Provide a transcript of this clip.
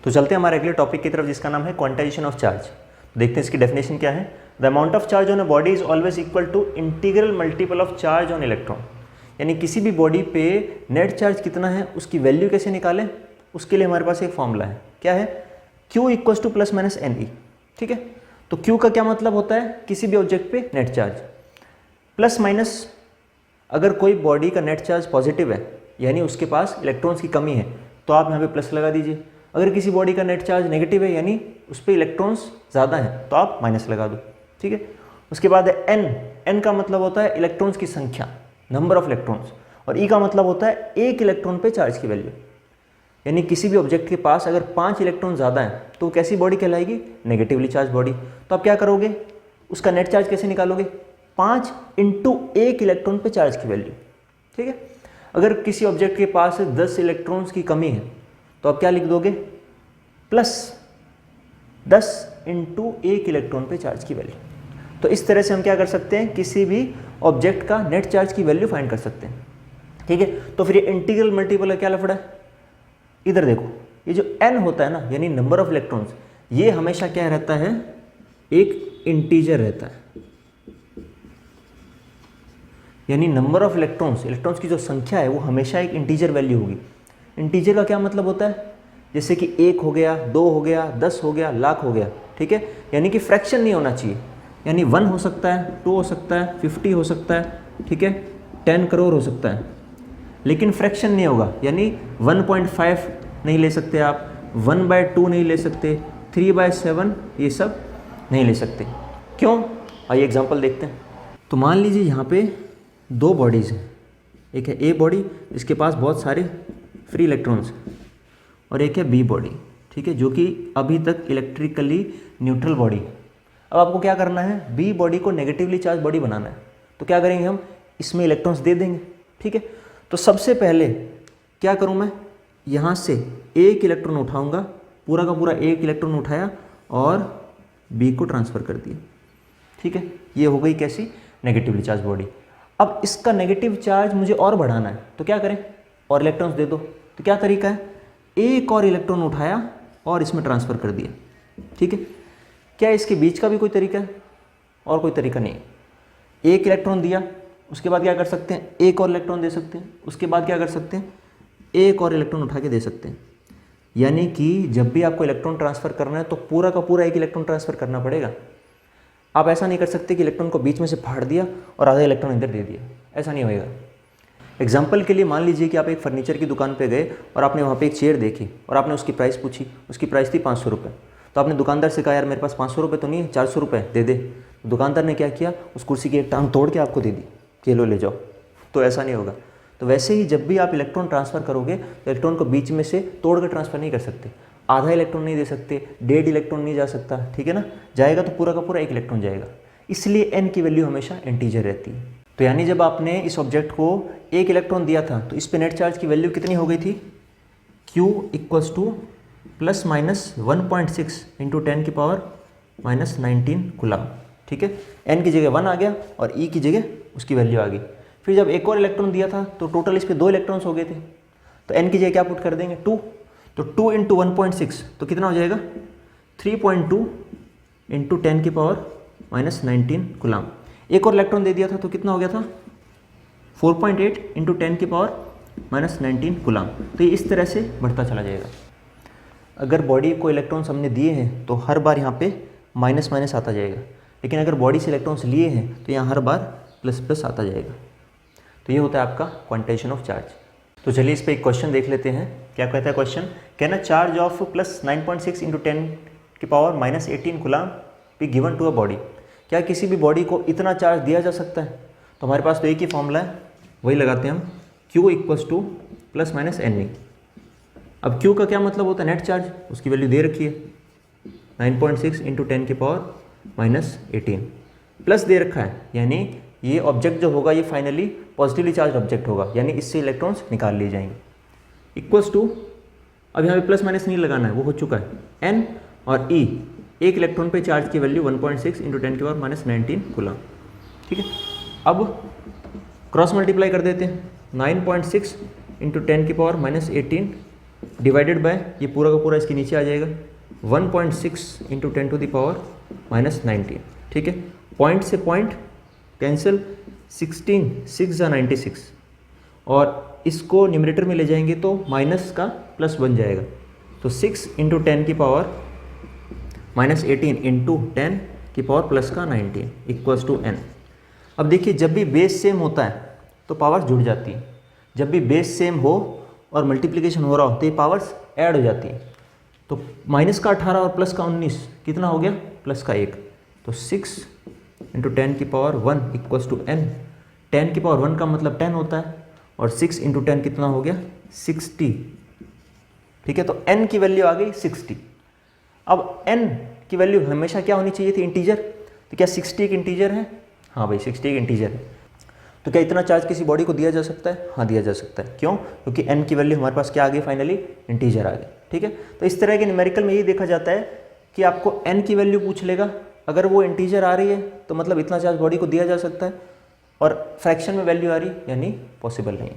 तो चलते हैं हमारे अगले टॉपिक की तरफ जिसका नाम है क्वांटाइजेशन ऑफ चार्ज। देखते हैं इसकी डेफिनेशन क्या है। The amount of charge on a body is always equal to integral multiple of charge on electron. यानी किसी भी बॉडी पे नेट चार्ज कितना है उसकी वैल्यू कैसे निकालें, उसके लिए हमारे पास एक फॉर्मूला है। क्या है? Q equals two plus minus NE। ठीक है, तो Q का क्या मतलब होता है? किसी भी ऑब्जेक्ट पे नेट चार्ज प्लस माइनस, अगर कोई बॉडी का नेट चार्ज पॉजिटिव है यानी उसके पास इलेक्ट्रॉन्स की कमी है तो आप यहाँ पे प्लस लगा दीजिए। अगर किसी बॉडी का नेट चार्ज नेगेटिव है यानी उस पर इलेक्ट्रॉन्स ज़्यादा हैं तो आप माइनस लगा दो। ठीक है, उसके बाद है N का मतलब होता है इलेक्ट्रॉन्स की संख्या, नंबर ऑफ इलेक्ट्रॉन्स, और E का मतलब होता है एक इलेक्ट्रॉन पे चार्ज की वैल्यू। यानी किसी भी ऑब्जेक्ट के पास अगर 5 इलेक्ट्रॉन ज़्यादा हैं तो वो कैसी बॉडी कहलाएगी? Negatively charge body. तो आप क्या करोगे, उसका नेट चार्ज कैसे निकालोगे? 5 इंटू एक इलेक्ट्रॉन पे चार्ज की वैल्यू। ठीक है, अगर किसी ऑब्जेक्ट के पास 10 इलेक्ट्रॉन्स की कमी है तो आप क्या लिख दोगे? प्लस 10 इंटू एक इलेक्ट्रॉन पे चार्ज की वैल्यू। तो इस तरह से हम क्या कर सकते हैं, किसी भी ऑब्जेक्ट का नेट चार्ज की वैल्यू फाइंड कर सकते हैं। ठीक है, तो फिर ये इंटीग्रल मल्टीपल का क्या लफड़ा है? इधर देखो, ये जो n होता है ना यानी नंबर ऑफ इलेक्ट्रॉन्स, ये हमेशा क्या रहता है? एक इंटीजर रहता है। यानी नंबर ऑफ इलेक्ट्रॉन्स की जो संख्या है वो हमेशा एक इंटीजर वैल्यू होगी। इंटीजर का क्या मतलब होता है? जैसे कि 1 हो गया, 2 हो गया, 10 हो गया, लाख हो गया। ठीक है, यानी कि फ्रैक्शन नहीं होना चाहिए। यानी 1 हो सकता है, 2 हो सकता है, 50 हो सकता है, ठीक है, 10 करोड़ हो सकता है, लेकिन फ्रैक्शन नहीं होगा। यानी 1.5 नहीं ले सकते आप, 1/2 नहीं ले सकते, 3/7 ये सब नहीं ले सकते। क्यों? आइए एग्जांपल देखते हैं। तो मान लीजिए यहाँ पे 2 बॉडीज़ हैं, एक है A बॉडी जिसके पास बहुत सारे फ्री इलेक्ट्रॉन्स हैं, और एक है B बॉडी, ठीक है, जो कि अभी तक इलेक्ट्रिकली न्यूट्रल बॉडी है। अब आपको क्या करना है? B बॉडी को नेगेटिवली चार्ज बॉडी बनाना है। तो क्या करेंगे हम? इसमें इलेक्ट्रॉन्स दे देंगे। ठीक है, तो सबसे पहले क्या करूं मैं? यहाँ से एक इलेक्ट्रॉन उठाऊंगा, पूरा का पूरा एक इलेक्ट्रॉन उठाया और B को ट्रांसफ़र कर दिया। ठीक है, ये हो गई कैसी? Negatively charge body. अब इसका नेगेटिव चार्ज मुझे और बढ़ाना है तो क्या करें? और इलेक्ट्रॉन्स दे दो। तो क्या तरीका है? एक और इलेक्ट्रॉन उठाया और इसमें ट्रांसफ़र कर दिया। ठीक है, क्या इसके बीच का भी कोई तरीका है? और कोई तरीका नहीं। एक इलेक्ट्रॉन दिया, उसके बाद क्या कर सकते हैं? एक और इलेक्ट्रॉन दे सकते हैं, उसके बाद क्या कर सकते हैं? एक और इलेक्ट्रॉन उठा के दे सकते हैं। यानी कि जब भी आपको इलेक्ट्रॉन ट्रांसफ़र करना है तो पूरा का पूरा एक इलेक्ट्रॉन ट्रांसफ़र करना पड़ेगा। आप ऐसा नहीं कर सकते कि इलेक्ट्रॉन को बीच में से फाड़ दिया और आधा इलेक्ट्रॉन इधर दे दिया, ऐसा नहीं होएगा। एग्जाम्पल के लिए मान लीजिए कि आप एक फर्नीचर की दुकान पे गए और आपने वहाँ पे एक चेयर देखी और आपने उसकी प्राइस पूछी, उसकी प्राइस थी 500 रुपये। तो आपने दुकानदार से कहा यार मेरे पास 500 रुपये तो नहीं है, 400 रुपये दे दे। दुकानदार ने क्या किया? उस कुर्सी की एक टांग तोड़ के आपको दे दी कि लो ले जाओ। तो ऐसा नहीं होगा। तो वैसे ही जब भी आप इलेक्ट्रॉन ट्रांसफ़र करोगे तो इलेक्ट्रॉन को बीच में से तोड़ कर ट्रांसफ़र नहीं कर सकते। आधा इलेक्ट्रॉन नहीं दे सकते, 1.5 इलेक्ट्रॉन नहीं जा सकता। ठीक है ना, जाएगा तो पूरा का पूरा एक इलेक्ट्रॉन जाएगा। इसलिए n की वैल्यू हमेशा इंटीजर रहती है। तो यानी जब आपने इस ऑब्जेक्ट को एक इलेक्ट्रॉन दिया था तो इस पे नेट चार्ज की वैल्यू कितनी हो गई थी? Q equals two plus minus 1.6 into 10 की पावर माइनस 19 कूलम। ठीक है, n की जगह 1 आ गया और E की जगह उसकी वैल्यू आ गई। फिर जब एक और इलेक्ट्रॉन दिया था तो टोटल इस पे 2 इलेक्ट्रॉन्स हो गए थे, तो n की जगह क्या पुट कर देंगे? 2। तो 2 इंटू 1.6 तो कितना हो जाएगा? 3.2 इंटू 10 की पावर माइनस 19 कूलम। एक और इलेक्ट्रॉन दे दिया था तो कितना हो गया था? 4.8 इंटू 10 की पावर माइनस 19 कूलम। तो ये इस तरह से बढ़ता चला जाएगा। अगर बॉडी को इलेक्ट्रॉन्स हमने दिए हैं तो हर बार यहाँ पे माइनस माइनस आता जाएगा, लेकिन अगर बॉडी से इलेक्ट्रॉन्स लिए हैं तो यहाँ हर बार प्लस प्लस आता जाएगा। तो ये होता है आपका क्वांटाइजेशन ऑफ चार्ज। तो चलिए इस पर एक क्वेश्चन देख लेते हैं। क्या कहता है question? Can a charge of plus 9.6 into 10 की power minus 18 coulomb be given to a body? क्या किसी भी बॉडी को इतना चार्ज दिया जा सकता है? तो हमारे पास तो एक ही फॉर्मूला है, वही लगाते हैं हम। Q equals two plus minus NE। अब Q का क्या मतलब होता है? Net charge. उसकी वैल्यू दे रखी है 9.6 इंटू 10 की पावर माइनस 18, प्लस दे रखा है, यानी ये ऑब्जेक्ट जो होगा ये फाइनली पॉजिटिवली चार्ज ऑब्जेक्ट होगा, यानी इससे इलेक्ट्रॉन्स निकाल लिए जाएंगे। इक्वल्स टू, अब यहाँ पे प्लस माइनस नहीं लगाना है, वो हो चुका है। N और E, एक इलेक्ट्रॉन पे चार्ज की वैल्यू 1.6 इंटू 10 की पावर माइनस 19 कूलम। ठीक है, अब क्रॉस मल्टीप्लाई कर देते हैं। 9.6 इंटू 10 की पावर माइनस 18 डिवाइडेड बाय ये पूरा का पूरा इसके नीचे आ जाएगा 1.6 इंटू 10 टू द पावर -19। ठीक है, पॉइंट से पॉइंट कैंसिल, 16 6 जा 96, और इसको न्यूमरेटर में ले जाएंगे तो माइनस का प्लस बन जाएगा। तो 6 इंटू 10 की पावर -18 इंटू 10 की पावर प्लस का 19 इक्वल्स टू n। अब देखिए जब भी बेस सेम होता है तो पावर जुड़ जाती है, जब भी बेस सेम हो और मल्टीप्लिकेशन हो रहा हो तो ये पावर्स ऐड हो जाती है। तो माइनस का 18 और प्लस का 19 कितना हो गया, प्लस का 1। तो 6 इंटू 10 की पावर 1 इक्वल्स टू n। 10 की पावर 1 का मतलब 10 होता है, और 6 इंटू 10 कितना हो गया, 60। ठीक है, तो n की वैल्यू आ गई 60। अब n की वैल्यू हमेशा क्या होनी चाहिए थी, इंटीजर। तो क्या 60 एक इंटीजर है? हाँ भाई 60 एक इंटीजर है। तो क्या इतना चार्ज किसी बॉडी को दिया जा सकता है? हाँ दिया जा सकता है। क्यों? क्योंकि n की वैल्यू हमारे पास क्या आ गई, फाइनली इंटीजर आ गई। ठीक है, तो इस तरह के न्यूमेरिकल में ये देखा जाता है कि आपको n की वैल्यू पूछ लेगा, अगर वो इंटीजर आ रही है तो मतलब इतना चार्ज बॉडी को दिया जा सकता है, और फ्रैक्शन में वैल्यू आ रही यानी पॉसिबल नहीं।